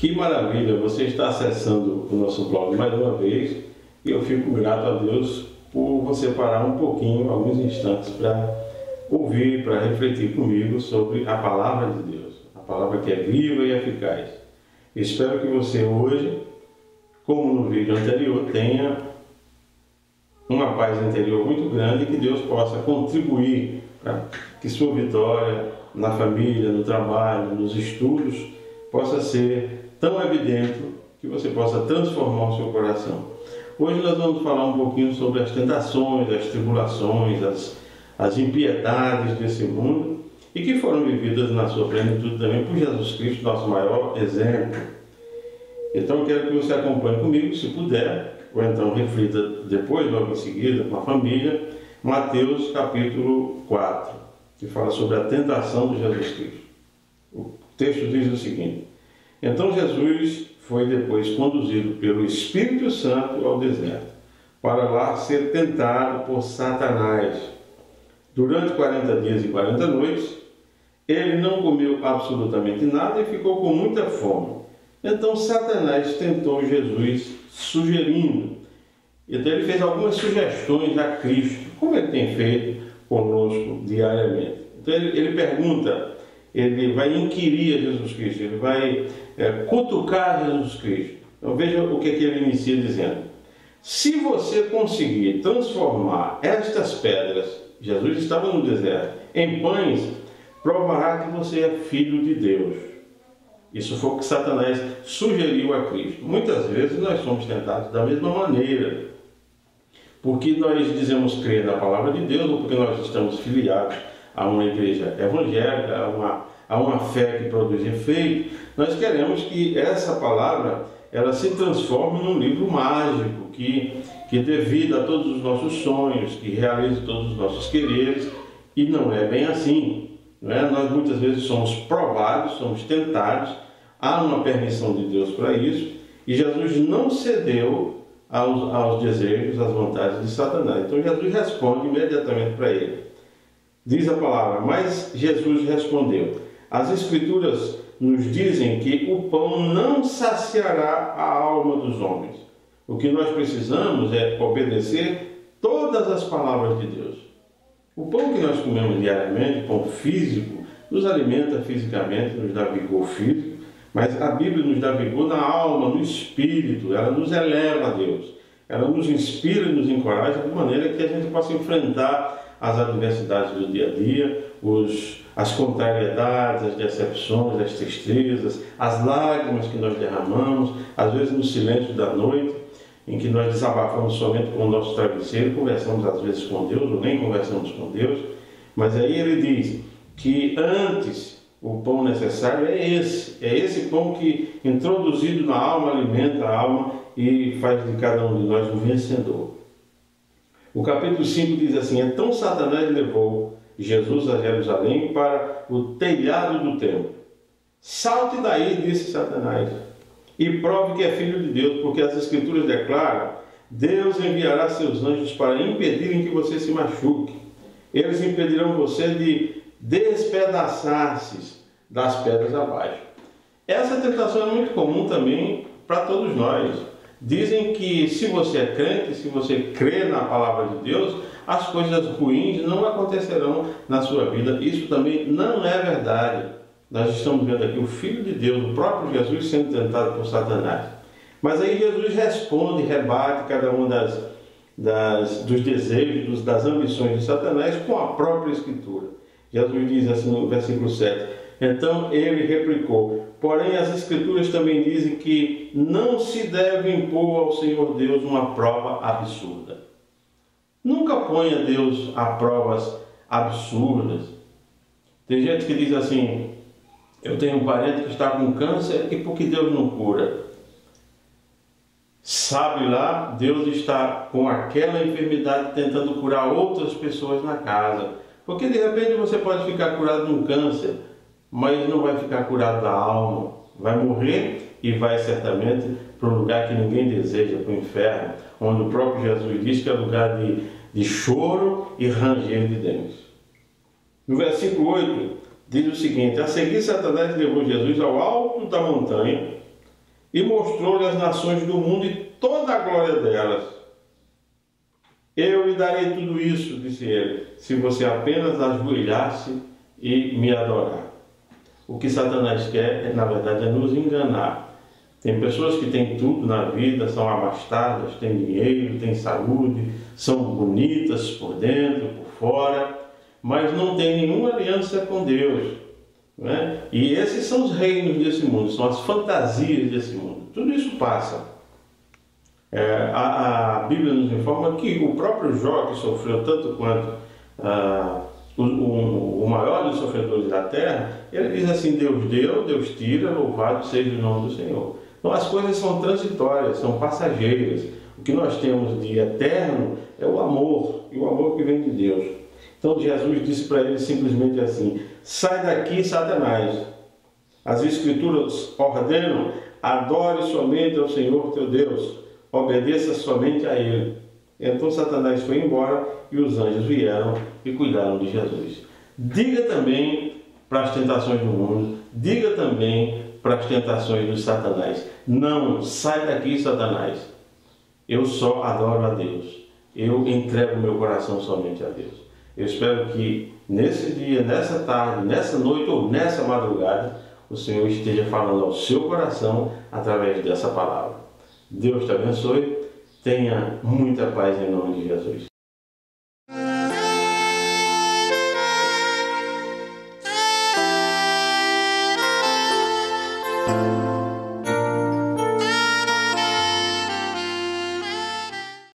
Que maravilha, você está acessando o nosso blog mais uma vez e eu fico grato a Deus por você parar um pouquinho, alguns instantes, para ouvir, para refletir comigo sobre a palavra de Deus, a palavra que é viva e eficaz. Espero que você hoje, como no vídeo anterior, tenha uma paz interior muito grande e que Deus possa contribuir para que sua vitória na família, no trabalho, nos estudos, possa ser tão evidente que você possa transformar o seu coração. Hoje nós vamos falar um pouquinho sobre as tentações, as tribulações, as impiedades desse mundo e que foram vividas na sua plenitude também por Jesus Cristo, nosso maior exemplo. Então eu quero que você acompanhe comigo, se puder, ou então reflita depois, logo em seguida, com a família, Mateus capítulo 4, que fala sobre a tentação de Jesus Cristo. O texto diz o seguinte: então Jesus foi depois conduzido pelo Espírito Santo ao deserto, para lá ser tentado por Satanás. Durante 40 dias e 40 noites, ele não comeu absolutamente nada e ficou com muita fome. Então Satanás tentou Jesus sugerindo. Então ele fez algumas sugestões a Cristo, como ele tem feito conosco diariamente. Então ele pergunta, ele vai inquirir a Jesus Cristo, ele vai cutucar Jesus Cristo. Então veja o que ele inicia dizendo: se você conseguir transformar estas pedras, Jesus estava no deserto, em pães, provará que você é filho de Deus. Isso foi o que Satanás sugeriu a Cristo. Muitas vezes nós somos tentados da mesma maneira, porque nós dizemos crer na palavra de Deus, ou porque nós estamos filiados a uma igreja evangélica, a uma fé que produz efeito. Nós queremos que essa palavra ela se transforme num livro mágico, que dê vida a todos os nossos sonhos, que realize todos os nossos quereres, e não é bem assim. Não é? Nós muitas vezes somos provados, somos tentados, há uma permissão de Deus para isso, e Jesus não cedeu aos desejos, às vontades de Satanás. Então Jesus responde imediatamente para ele. Diz a palavra: mas Jesus respondeu: as Escrituras nos dizem que o pão não saciará a alma dos homens. O que nós precisamos é obedecer todas as palavras de Deus. O pão que nós comemos diariamente, pão físico, nos alimenta fisicamente, nos dá vigor físico, mas a Bíblia nos dá vigor na alma, no espírito, ela nos eleva a Deus, ela nos inspira e nos encoraja de maneira que a gente possa enfrentar as adversidades do dia a dia, as contrariedades, as decepções, as tristezas, as lágrimas que nós derramamos, às vezes no silêncio da noite, em que nós desabafamos somente com o nosso travesseiro, conversamos às vezes com Deus, ou nem conversamos com Deus, mas aí ele diz que antes o pão necessário é esse pão que, introduzido na alma, alimenta a alma e faz de cada um de nós um vencedor. O capítulo 5 diz assim: então Satanás levou Jesus a Jerusalém para o telhado do templo. Salte daí, disse Satanás, e prove que é filho de Deus, porque as Escrituras declaram: Deus enviará seus anjos para impedirem que você se machuque. Eles impedirão você de despedaçar-se das pedras abaixo. Essa tentação é muito comum também para todos nós. Dizem que se você é crente, se você crê na palavra de Deus, as coisas ruins não acontecerão na sua vida. Isso também não é verdade. Nós estamos vendo aqui o Filho de Deus, o próprio Jesus, sendo tentado por Satanás. Mas aí Jesus responde, rebate cada um dos desejos, das ambições de Satanás com a própria Escritura. Jesus diz assim no versículo 7: então ele replicou: porém as Escrituras também dizem que não se deve impor ao Senhor Deus uma prova absurda. Nunca ponha Deus a provas absurdas. Tem gente que diz assim: eu tenho um parente que está com câncer e por que Deus não cura? Sabe lá, Deus está com aquela enfermidade tentando curar outras pessoas na casa. Porque de repente você pode ficar curado de um câncer, mas não vai ficar curado da alma. Vai morrer e vai certamente para um lugar que ninguém deseja, para o inferno, onde o próprio Jesus diz que é lugar de choro e ranger de dentes. No versículo 8 diz o seguinte: a seguir Satanás levou Jesus ao alto da montanha e mostrou-lhe as nações do mundo e toda a glória delas. Eu lhe darei tudo isso, disse ele, se você apenas ajoelhar-se e me adorar. O que Satanás quer, na verdade, é nos enganar. Tem pessoas que têm tudo na vida, são abastadas, têm dinheiro, têm saúde, são bonitas por dentro, por fora, mas não têm nenhuma aliança com Deus, né? E esses são os reinos desse mundo, são as fantasias desse mundo. Tudo isso passa. A Bíblia nos informa que o próprio Jó, que sofreu tanto quanto o maior dos sofredores da terra, ele diz assim: Deus deu, Deus tira, louvado seja o nome do Senhor. Então as coisas são transitórias, são passageiras. O que nós temos de eterno é o amor, e o amor que vem de Deus. Então Jesus disse para ele simplesmente assim: sai daqui, Satanás. As Escrituras ordenam: adore somente ao Senhor teu Deus, obedeça somente a Ele. Então Satanás foi embora e os anjos vieram e cuidaram de Jesus. Diga também para as tentações do mundo, diga também para as tentações do Satanás: não, sai daqui, Satanás. Eu só adoro a Deus. Eu entrego meu coração somente a Deus. Eu espero que nesse dia, nessa tarde, nessa noite ou nessa madrugada, o Senhor esteja falando ao seu coração através dessa palavra. Deus te abençoe. Tenha muita paz em nome de Jesus.